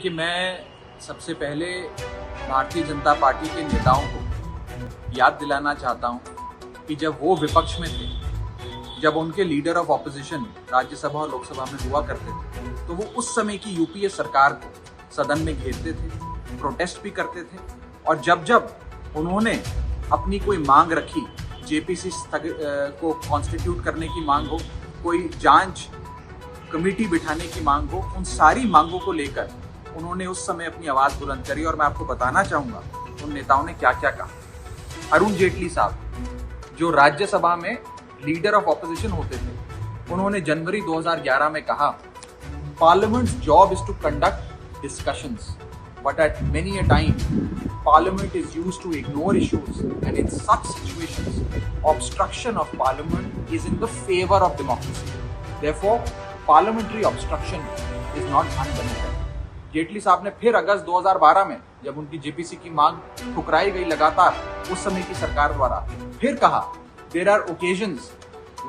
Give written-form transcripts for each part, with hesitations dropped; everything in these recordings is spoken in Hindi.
देखिए, मैं सबसे पहले भारतीय जनता पार्टी के नेताओं को याद दिलाना चाहता हूं कि जब वो विपक्ष में थे, जब उनके लीडर ऑफ ऑपोजिशन राज्यसभा और लोकसभा में हुआ करते थे, तो वो उस समय की यूपीए सरकार को सदन में घेरते थे, प्रोटेस्ट भी करते थे। और जब जब उन्होंने अपनी कोई मांग रखी, जेपीसी को कॉन्स्टिट्यूट करने की मांग हो, कोई जांच कमेटी बिठाने की मांग हो, उन सारी मांगों को लेकर उन्होंने उस समय अपनी आवाज बुलंद करी। और मैं आपको बताना चाहूंगा उन नेताओं ने क्या क्या कहा। अरुण जेटली साहब, जो राज्यसभा में लीडर ऑफ ऑपोजिशन होते थे, उन्होंने जनवरी 2011 में कहा, parliament's job is to conduct discussions, but at many a time parliament is used to ignore issues, and in such situations obstruction of parliament is in the favor of democracy. Therefore parliamentary obstruction is not unbenefit. Jaitley साहब ने फिर अगस्त 2012 में, जब उनकी जेपीसी की मांग ठुकराई गई लगातार उस समय की सरकार द्वारा, फिर कहा, there are occasions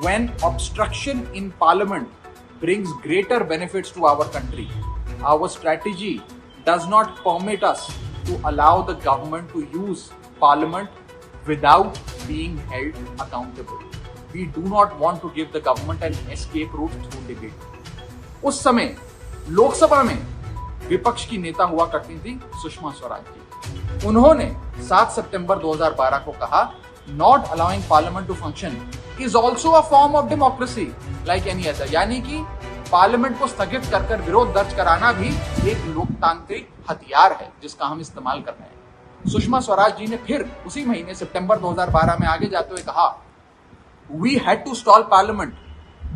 when obstruction in parliament brings greater benefits to our country. Our strategy does not permit us to allow the government to use parliament without being held accountable. We do not want to give the government an escape route through debate. उस समय लोकसभा में विपक्ष की नेता हुआ करती थी सुषमा स्वराज जी। उन्होंने 7 सितंबर 2012 को कहा, not allowing parliament to function is also a form of democracy like any other. यानी कि पार्लियामेंट को स्थगित कर विरोध दर्ज कराना भी एक लोकतांत्रिक हथियार है जिसका हम इस्तेमाल कर रहे हैं। सुषमा स्वराज जी ने फिर उसी महीने सितंबर 2012 में आगे जाते हुए कहा, we had to stall parliament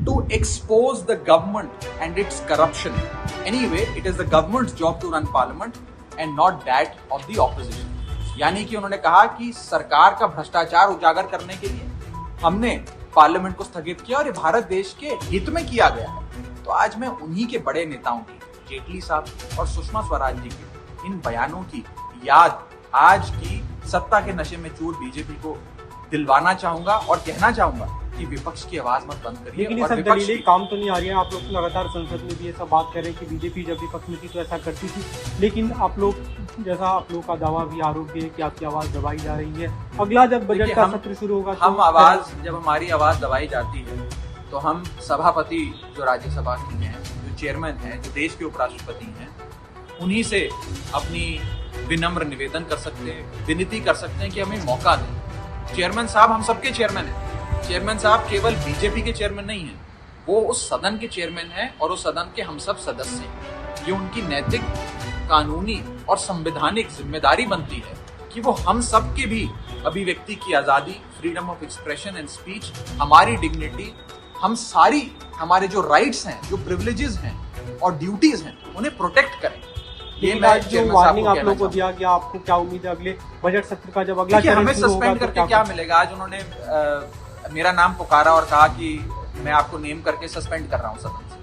to expose the government and its corruption. Anyway, it is the government's job to run parliament and not that of the opposition. यानी कि उन्होंने कहा कि सरकार का भ्रष्टाचार उजागर करने के लिए हमने पार्लियामेंट को स्थगित किया और ये भारत देश के हित में किया गया है। तो आज मैं उन्हीं के बड़े नेताओं की, जेटली साहब और सुषमा स्वराज जी के इन बयानों की याद आज की सत्ता के नशे में चूर बीजेपी को दिलवाना चाहूंगा और कहना चाहूंगा कि विपक्ष की आवाज मत बंद करिए। लेकिन ये सब दलीलें काम तो नहीं आ रही है। आप लोग लगातार संसद में भी ये सब बात कर रहे हैं कि बीजेपी जब विपक्ष में थी तो ऐसा करती थी, लेकिन आप लोग जैसा आप लोग का दावा भी, आरोप भी है कि आपकी आवाज दबाई जा रही है। अगला जब बजट का सत्र शुरू होगा तो जब हमारी आवाज दबाई जाती है तो हम सभापति जो राज्यसभा की हैं, जो चेयरमैन हैं, जो देश के उपराष्ट्रपति हैं, उन्हीं से अपनी विनम्र निवेदन कर सकते हैं, विनती कर सकते हैं कि हमें मौका दें। चेयरमैन साहब हम सबके चेयरमैन हैं। चेयरमैन साहब केवल बीजेपी के चेयरमैन नहीं हैं, वो उस सदन के चेयरमैन हैं और उस सदन के हम सब सदस्य हैं। ये उनकी नैतिक, कानूनी और संवैधानिक जिम्मेदारी बनती है कि वो हम सब के भी अभिव्यक्ति की आजादी, freedom of expression and speech, हमारी डिग्निटी, हम सारी हमारे जो राइट्स हैं, जो प्रिविलेजेस हैं और ड्यूटीज हैं, उन्हें प्रोटेक्ट करें। ये मैं जो वार्निंग आप लोगों को दिया गया, आपको क्या उम्मीद है अगले बजट सत्र का जब अगला हमें सस्पेंड करके क्या मिलेगा? आज उन्होंने मेरा नाम पुकारा और कहा कि मैं आपको नेम करके सस्पेंड कर रहा हूँ सदन से।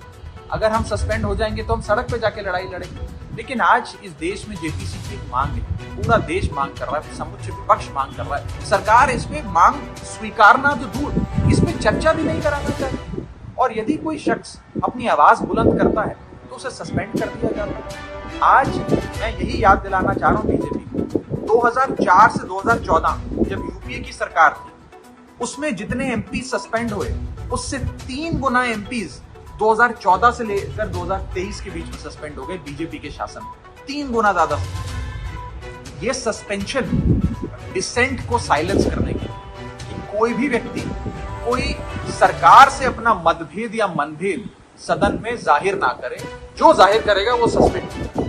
अगर हम सस्पेंड हो जाएंगे तो हम सड़क पे जाके लड़ाई लड़ेंगे। लेकिन आज इस देश में जेपीसी की एक मांग है, पूरा देश मांग कर रहा है, समुच्चय विपक्ष मांग कर रहा है। सरकार इसमें मांग स्वीकारना तो दूर, इसमें चर्चा भी नहीं कराना चाहिए। और यदि कोई शख्स अपनी आवाज बुलंद करता है तो उसे सस्पेंड कर दिया जाता है। आज मैं यही याद दिलाना चाह रहा हूँ बीजेपी को, 2004 से 2014 जब यूपीए की सरकार थी, उसमें जितने एमपी सस्पेंड हुए उससे 3 गुना एमपीज 2014 से लेकर 2023 के बीच में सस्पेंड हो गए बीजेपी के शासन में। 3 गुना ज्यादा। ये सस्पेंशन डिसेंट को साइलेंस करने के लिए कि कोई भी व्यक्ति कोई सरकार से अपना मतभेद या मनभेद सदन में जाहिर ना करे, जो जाहिर करेगा वो सस्पेंड।